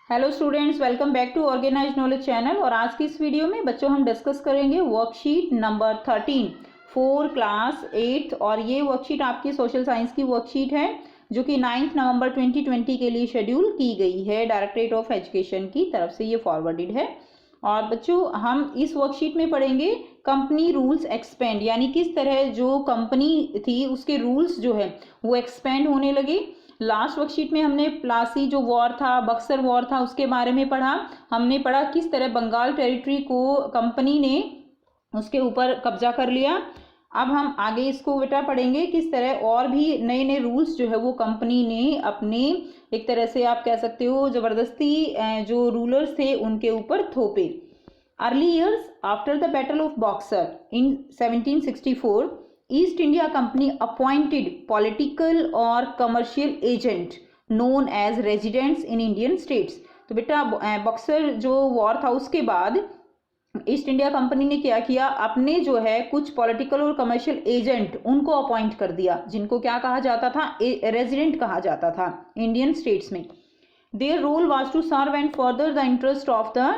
Hello students, welcome back to organize knowledge channel. और आज की इस वीडियो में बच्चों हम डिस्कस करेंगे वर्कशीट नंबर 13 फॉर क्लास 8। और ये वर्कशीट आपकी सोशल साइंस की वर्कशीट है जो कि 9 नवंबर 2020 के लिए शेड्यूल की गई है। डायरेक्टरेट ऑफ एजुकेशन की तरफ से ये फॉरवर्डेड है। और बच्चों हम इस वर्कशीट में पढ़ेंगे कंपनी रूल्स एक्सपेंड, यानी किस तरह जो कंपनी थी उसके रूल्स जो है वो एक्सपेंड होने लगे। लास्ट वर्कशीट में हमने प्लासी जो वॉर था, बक्सर वॉर था, उसके बारे में पढ़ा। हमने पढ़ा किस तरह बंगाल टेरिटरी को कंपनी ने उसके ऊपर कब्जा कर लिया। अब हम आगे इसको बेटा पढ़ेंगे किस तरह और भी नए नए रूल्स जो है वो कंपनी ने अपने, एक तरह से आप कह सकते हो जबरदस्ती जो रूलर्स थे उनके ऊपर थोपे। Early years after the battle of boxer in 1764, East India Company appointed political or commercial agent known as residents in Indian states। तो बेटा बक्सर जो वॉर था उसके बाद ईस्ट इंडिया कंपनी ने क्या किया, अपने जो है कुछ पॉलिटिकल और कमर्शियल एजेंट उनको अपॉइंट कर दिया, जिनको क्या कहा जाता था, रेजिडेंट कहा जाता था इंडियन स्टेट्स में। Their role was to serve and further the interest of the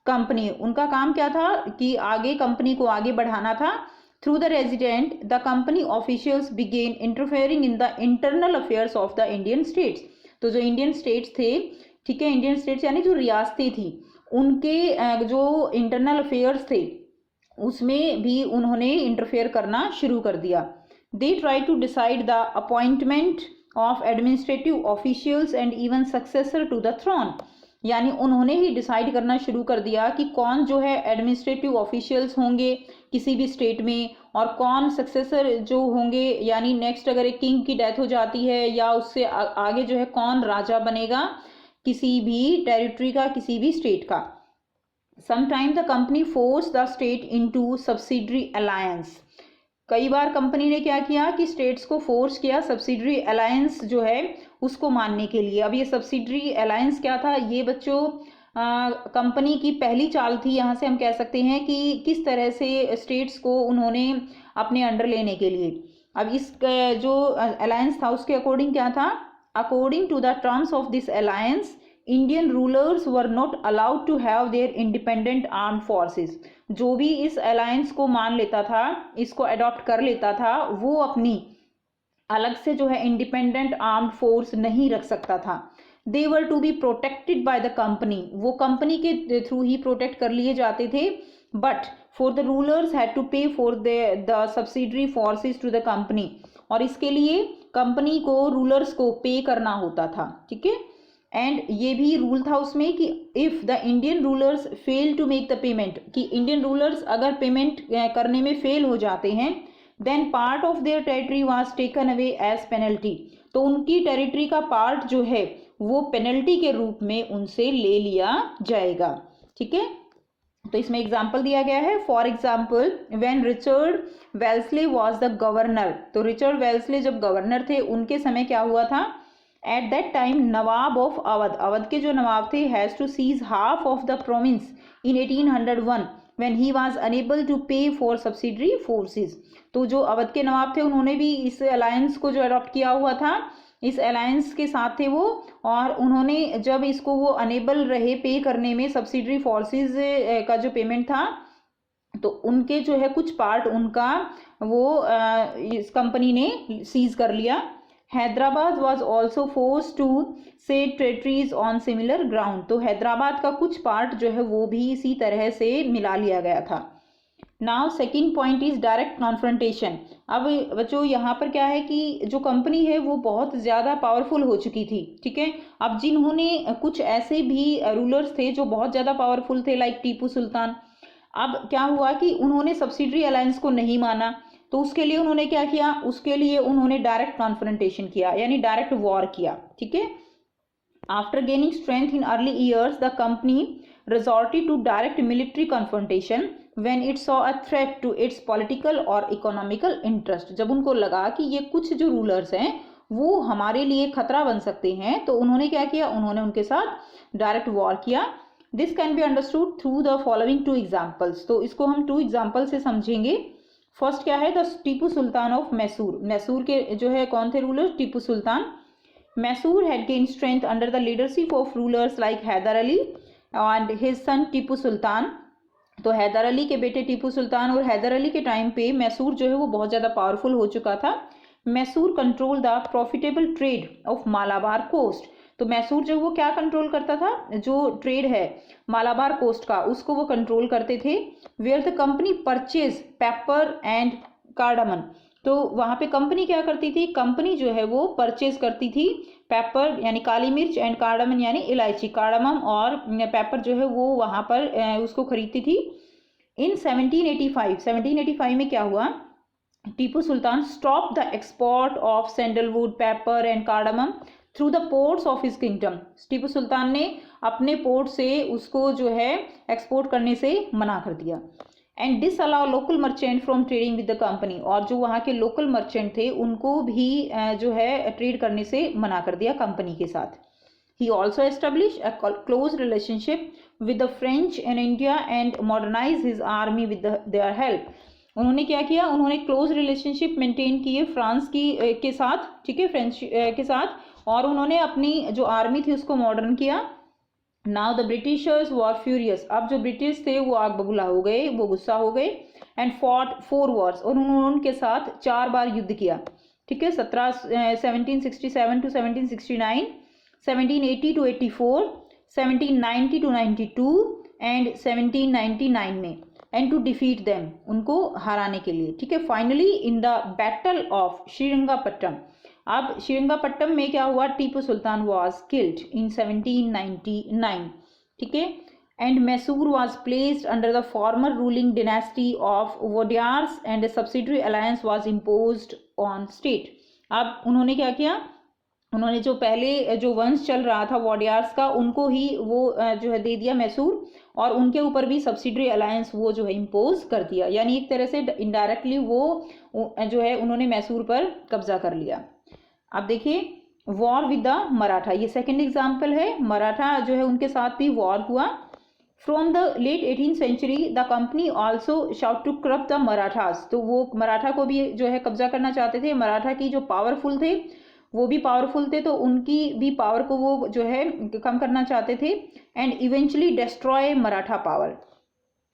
company. उनका काम क्या था कि आगे कंपनी को आगे बढ़ाना था। Through the resident, the company officials began interfering in the internal affairs of the Indian states। तो जो इंडियन स्टेट्स थे, ठीक है, इंडियन स्टेट्स यानी जो रियासतें थी, उनके जो इंटरनल अफेयर्स थे उसमें भी उन्होंने इंटरफेयर करना शुरू कर दिया। They tried to decide the appointment of administrative officials and even successor to the throne। यानी उन्होंने ही डिसाइड करना शुरू कर दिया कि कौन जो है एडमिनिस्ट्रेटिव ऑफिशियल्स होंगे किसी भी स्टेट में, और कौन सक्सेसर जो होंगे, यानी नेक्स्ट अगर एक किंग की डेथ हो जाती है या उससे आगे जो है कौन राजा बनेगा किसी भी टेरिटरी का, किसी भी स्टेट का। Sometime the company force the state into subsidiary alliance. कई बार कंपनी ने क्या किया कि स्टेट्स को फोर्स किया सब्सिडरी अलायंस जो है उसको मानने के लिए। अब ये सब्सिडरी अलायंस क्या था, ये बच्चों कंपनी की पहली चाल थी। यहाँ से हम कह सकते हैं कि किस तरह से स्टेट्स को उन्होंने अपने अंडर लेने के लिए। अब इस जो अलायंस था उसके अकॉर्डिंग क्या था, according to the terms of this alliance Indian rulers were not allowed to have their independent armed forces. जो भी इस अलायंस को मान लेता था, इसको अडॉप्ट कर लेता था, वो अपनी अलग से जो है इंडिपेंडेंट आर्म्ड फोर्स नहीं रख सकता था। They were to be protected by the company, वो कंपनी के थ्रू ही प्रोटेक्ट कर लिए जाते थे। But for the rulers had to pay for the subsidiary forces to the company, और इसके लिए कंपनी को रूलर्स को पे करना होता था, ठीक है। एंड ये भी रूल था उसमें कि if the Indian rulers fail to make the payment, कि इंडियन रूलर्स अगर पेमेंट करने में फेल हो जाते हैं, then part of their territory was taken away as penalty. तो उनकी टेरिटरी का पार्ट जो है वो पेनल्टी के रूप में उनसे ले लिया जाएगा, ठीक है। तो इसमें एग्जाम्पल दिया गया है, for example when Richard Wellesley was the governor. तो रिचर्ड वेल्सले जब गवर्नर थे उनके समय क्या हुआ था, at that time Nawab of Awadh, Awadh के जो नवाब थे, has to seize half of the province in 1801 when he was unable to pay for subsidiary forces. तो जो अवध के नवाब थे उन्होंने भी इस अलायंस को जो अडॉप्ट किया हुआ था, इस अलायंस के साथ थे वो, और उन्होंने जब इसको वो अनेबल रहे पे करने में, सब्सिडरी फोर्सेस का जो पेमेंट था, तो उनके जो है कुछ पार्ट उनका वो इस कंपनी ने सीज कर लिया। Hyderabad was also force to set territories on similar ground. तो हैदराबाद का कुछ पार्ट जो है वो भी इसी तरह से मिला लिया गया था। Now second point is direct confrontation. अब बच्चों यहाँ पर क्या है कि जो कंपनी है वो बहुत ज़्यादा पावरफुल हो चुकी थी, ठीक है। अब जिन्होंने कुछ ऐसे भी रूलर्स थे जो बहुत ज़्यादा पावरफुल थे, लाइक टीपू सुल्तान। अब क्या हुआ कि उन्होंने सब्सिडरी अलायंस को नहीं माना, तो उसके लिए उन्होंने क्या किया, उसके लिए उन्होंने डायरेक्ट कॉन्फ्रंटेशन किया, यानी डायरेक्ट वॉर किया, ठीक है। After gaining strength in early years the company resorted to direct military confrontation when it saw a threat to its political और economical interest। जब उनको लगा कि ये कुछ जो रूलर्स हैं वो हमारे लिए खतरा बन सकते हैं, तो उन्होंने क्या किया, उन्होंने उनके साथ डायरेक्ट वॉर किया। This can be understood through the following two examples. तो इसको हम 2 एग्जाम्पल से समझेंगे। फर्स्ट क्या है, द टीपू सुल्तान ऑफ मैसूर। मैसूर के जो है कौन थे ruler, Tipu Sultan. Mysore had gained strength under the leadership of rulers like Hyder Ali and his son Tipu Sultan. तो हैदर अली के बेटे टीपू सुल्तान और हैदर अली के टाइम पे मैसूर जो है वो बहुत ज़्यादा पावरफुल हो चुका था। Mysore control the profitable trade of Malabar coast. तो मैसूर जो वो क्या कंट्रोल करता था, जो ट्रेड है मालाबार कोस्ट का उसको वो कंट्रोल करते थे। Where the company purchase pepper and cardamom. तो वहाँ पे कंपनी क्या करती थी, कंपनी जो है वो परचेज करती थी पेपर यानी काली मिर्च एंड कार्डामन यानी इलायची, कार्डामम और पेपर जो है वो वहाँ पर उसको खरीदती थी। इन 1785 में क्या हुआ, Tipu Sultan stop the export of sandalwood pepper and cardamom through the ports of his kingdom. Tipu Sultan ने अपने पोर्ट से उसको जो है एक्सपोर्ट करने से मना कर दिया। And disallow local merchant from trading with the company. और जो वहाँ के लोकल मर्चेंट थे उनको भी जो है ट्रेड करने से मना कर दिया कंपनी के साथ। He also establish a close relationship with the French in India and modernise his army with their help. उन्होंने क्या किया, उन्होंने क्लोज रिलेशनशिप मेंटेन किए फ्रांस की के साथ, ठीक है, फ्रेंच के साथ, और उन्होंने अपनी जो आर्मी थी उसको मॉडर्न किया। Now the Britishers were furious. अब जो ब्रिटिश थे वो आग बबूला हो गए, वो गुस्सा हो गए। And fought 4 Wars. और उन्होंने उनके साथ 4 बार युद्ध किया, ठीक है, 1767 टू 1769, 1780 टू 84, 1790 टू 92 एंड 1799 में। एंड टू डिफीट देम, उनको हराने के लिए, ठीक है। Finally in the battle of Srirangapatnam. अब श्रीरंगापट्टम में क्या हुआ, Tipu Sultan was killed in 1799, ठीक है। And Mysore was placed under the former ruling dynasty of Wodeyars and subsidiary alliance was imposed on state. अब उन्होंने क्या किया, उन्होंने जो पहले जो वंश चल रहा था वोडियार्स का उनको ही वो जो है दे दिया मैसूर, और उनके ऊपर भी सब्सिडरी अलायंस वो जो है इम्पोज कर दिया। यानी एक तरह से इनडायरेक्टली वो जो है उन्होंने मैसूर पर कब्जा कर लिया। अब देखिए वॉर विद द मराठा, ये सेकंड एग्जाम्पल है। मराठा जो है उनके साथ भी वॉर हुआ। From the late 18th century the company also sought to curb the Marathas. तो वो मराठा को भी जो है कब्जा करना चाहते थे। मराठा की जो पावरफुल थे वो भी पावरफुल थे, तो उनकी भी पावर को वो जो है कम करना चाहते थे। And eventually destroy Maratha power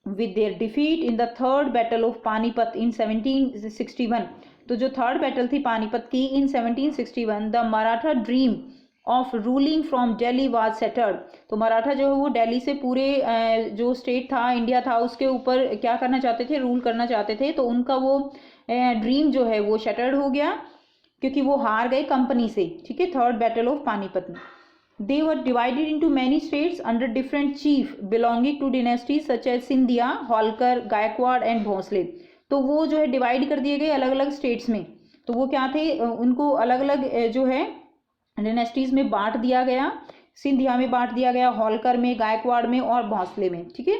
with their defeat in the third battle of Panipat in 1761। तो जो थर्ड बैटल थी पानीपत की in 1761, the Maratha dream of ruling from Delhi was shattered. तो मराठा जो है वो दिल्ली से पूरे जो स्टेट था इंडिया था उसके ऊपर क्या करना चाहते थे, रूल करना चाहते थे। तो उनका वो ड्रीम जो है वो शटर्ड हो गया क्योंकि वो हार गए कंपनी से, ठीक है, थर्ड बैटल ऑफ पानीपत में। They were divided into many states under different chief belonging to dynasties such as Scindia, Holkar, Gaekwad and Bhonsle. तो वो जो है डिवाइड कर दिए गए अलग अलग स्टेट्स में। तो वो क्या थे, उनको अलग अलग जो है डिनेस्टीज में बांट दिया गया। सिंधिया में बांट दिया गया, होलकर में, गायकवाड़ में और भोंसले में, ठीक है।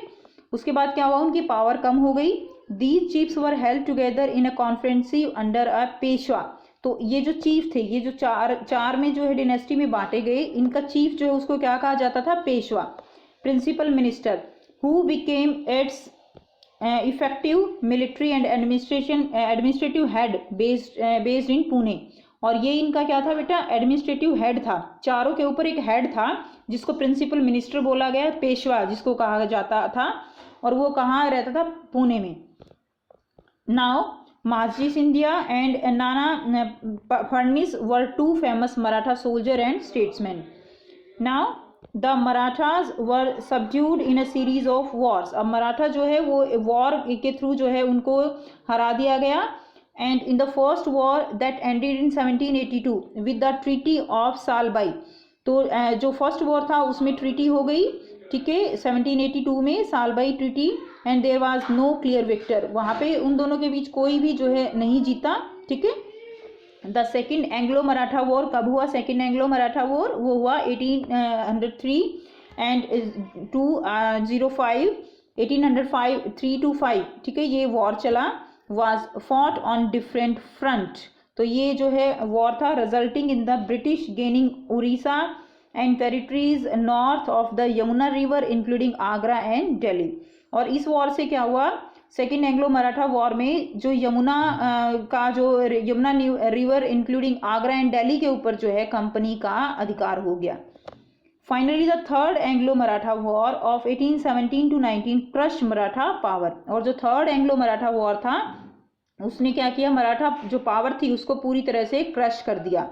उसके बाद क्या हुआ, उनकी पावर कम हो गई। These chiefs were held together in a confederacy under a Peshwa. तो ये जो चीफ थे, ये जो चार में जो है डिनेस्टी में बांटे गए, इनका चीफ जो है उसको क्या कहा जाता था, Peshwa, principal minister, who became its effective military and administrative head based in Pune. और ये इनका क्या था बेटा, एडमिनिस्ट्रेटिव हेड था। चारों के ऊपर एक हेड था जिसको प्रिंसिपल मिनिस्टर बोला गया, पेशवा जिसको कहा जाता था, और वो कहाँ रहता था, पुणे में। Now Majhi Scindia and Nana Fadnis were two famous Maratha soldier and statesmen. Now the Marathas were subdued in a series of wars. अब मराठा जो है वो वॉर के थ्रू जो है उनको हरा दिया गया। And in the first war that ended in 1782 with the Treaty of Salbai. तो जो फर्स्ट वॉर था उसमें ट्रीटी हो गई, ठीक है, 1782 में Salbai treaty. And there was no clear victor, वहाँ पे उन दोनों के बीच कोई भी जो है नहीं जीता, ठीक है। The second Anglo Maratha war कब हुआ, सेकेंड एंग्लो मराठा वॉर वो हुआ 1803 एंड 205, 1805 3 to 5, ठीक है, ये वॉर चला। Was fought on different front. तो ये जो है वॉर था resulting in the British gaining Orissa and territories north of the Yamuna river including Agra and Delhi. और इस वॉर से क्या हुआ, सेकेंड एंग्लो मराठा वॉर में जो यमुना का जो Yamuna river including Agra and Delhi के ऊपर जो है कंपनी का अधिकार हो गया। Finally the third Anglo Maratha war of 1817 to 19 crush Maratha power. और जो थर्ड एंग्लो मराठा वॉर था उसने क्या किया, मराठा जो पावर थी उसको पूरी तरह से क्रश कर दिया।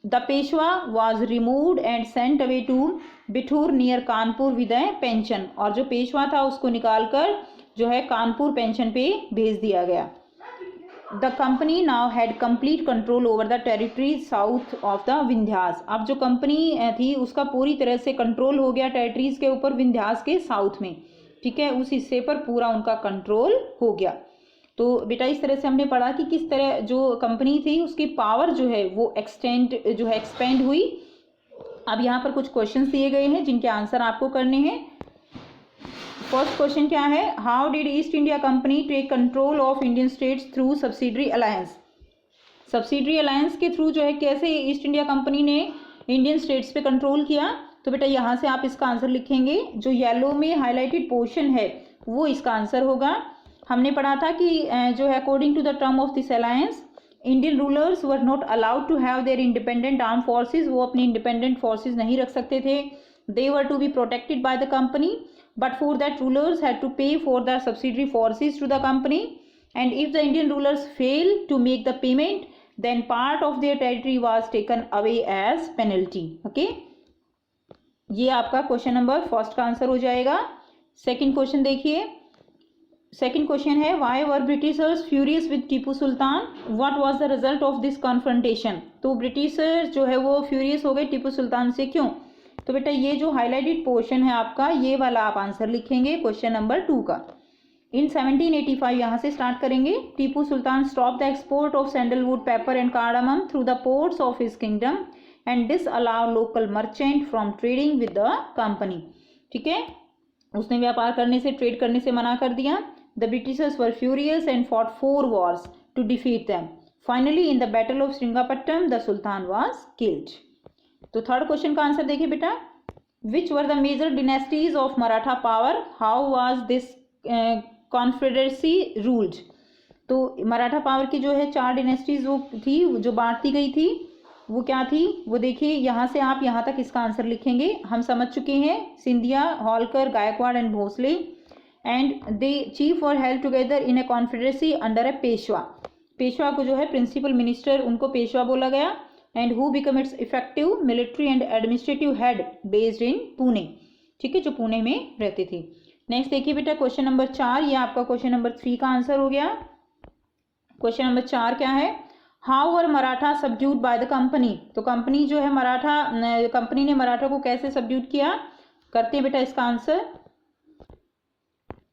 The Peshwa was removed and sent away to Bithur near Kanpur with a pension. और जो पेशवा था उसको निकालकर जो है कानपुर पेंशन पे भेज दिया गया। The company now had complete control over the territories south of the Vindhyas. अब जो कंपनी थी उसका पूरी तरह से कंट्रोल हो गया टेरिटरीज के ऊपर विंध्यास के साउथ में, ठीक है, उस हिस्से पर पूरा उनका कंट्रोल हो गया। तो बेटा इस तरह से हमने पढ़ा कि किस तरह जो कंपनी थी उसकी पावर जो है वो एक्सपेंड हुई। अब यहाँ पर कुछ क्वेश्चंस दिए गए हैं जिनके आंसर आपको करने हैं। फर्स्ट क्वेश्चन क्या है, how did East India Company take control of Indian states through subsidiary alliance. Subsidiary alliance के थ्रू जो है कैसे ईस्ट इंडिया कंपनी ने इंडियन स्टेट्स पे कंट्रोल किया। तो बेटा यहाँ से आप इसका आंसर लिखेंगे, जो येलो में हाईलाइटेड पोर्शन है वो इसका आंसर होगा। हमने पढ़ा था कि जो है according to the term of this alliance Indian rulers were not allowed to have their independent arm forces, वो अपनी इंडिपेंडेंट फोर्सेज नहीं रख सकते थे। They were to be protected by the company but for that rulers had to pay for the subsidiary forces to the company and if the Indian rulers fail to make the payment then part of their territory was taken away as penalty. Okay, ये आपका question number first का answer हो जाएगा। Second question देखिए, second question है why were Britishers furious with Tipu Sultan, what was the result of this confrontation. तो Britishers जो है वो फ्यूरियस हो गए टीपू सुल्तान से, क्यों। तो बेटा ये जो हाईलाइटेड पोर्शन है आपका ये वाला आप आंसर लिखेंगे क्वेश्चन नंबर 2 का। इन 1785 यहाँ से स्टार्ट करेंगे। Tipu Sultan stop the export of sandalwood, pepper and cardamom through the ports of his kingdom and this allow local merchant from trading with the company. ठीक है, उसने व्यापार करने से, ट्रेड करने से मना कर दिया। The Britishers were furious and fought 4 wars to defeat them. Finally, in the Battle of Sringapattam, the Sultan was killed. तो थर्ड क्वेश्चन का आंसर देखिए बेटा, Which were the major dynasties of Maratha power? How was this confederacy ruled? तो Maratha power की जो है 4 dynasties वो थी जो बांटती गई थी, वो क्या थी वो देखिए। यहाँ से आप यहाँ तक इसका आंसर लिखेंगे। हम समझ चुके हैं Scindia, Holkar, Gaekwad and Bhonsle and they chief were held together in a confederacy under a Peshwa. Peshwa को जो है प्रिंसिपल मिनिस्टर उनको पेशवा बोला गया। And who become its effective military and administrative head based in Pune, ठीक है, जो पुणे में रहते थे। नेक्स्ट देखिए बेटा क्वेश्चन नंबर 4, ये आपका क्वेश्चन नंबर 3 का आंसर हो गया। क्वेश्चन नंबर 4 क्या है, how were Maratha subdued bye the company. तो कंपनी जो है कंपनी ने मराठा को कैसे सबड्यूड किया, करते हैं बेटा इसका आंसर।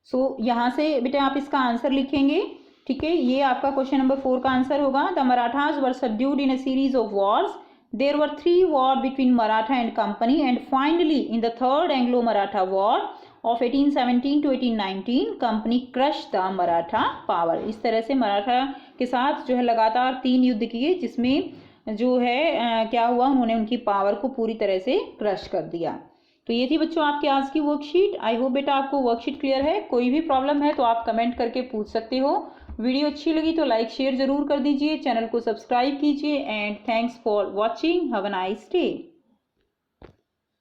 सो यहाँ से बेटा आप इसका आंसर लिखेंगे, ठीक है। ये आपका क्वेश्चन नंबर 4 का आंसर होगा। The Marathas were subdued in a series of wars. There were 3 war between Maratha and company and finally in the third Anglo Maratha war of 1817 to 1819 company crush the Maratha power. इस तरह से मराठा के साथ जो है लगातार 3 युद्ध किए जिसमें जो है क्या हुआ, उन्होंने उनकी पावर को पूरी तरह से क्रश कर दिया। तो ये थी बच्चों आपकी आज की वर्कशीट। आई होप बेटा आपको वर्कशीट क्लियर है। कोई भी प्रॉब्लम है तो आप कमेंट करके पूछ सकते हो। वीडियो अच्छी लगी तो लाइक शेयर जरूर कर दीजिए, चैनल को सब्सक्राइब कीजिए and thanks for watching. Have a nice day.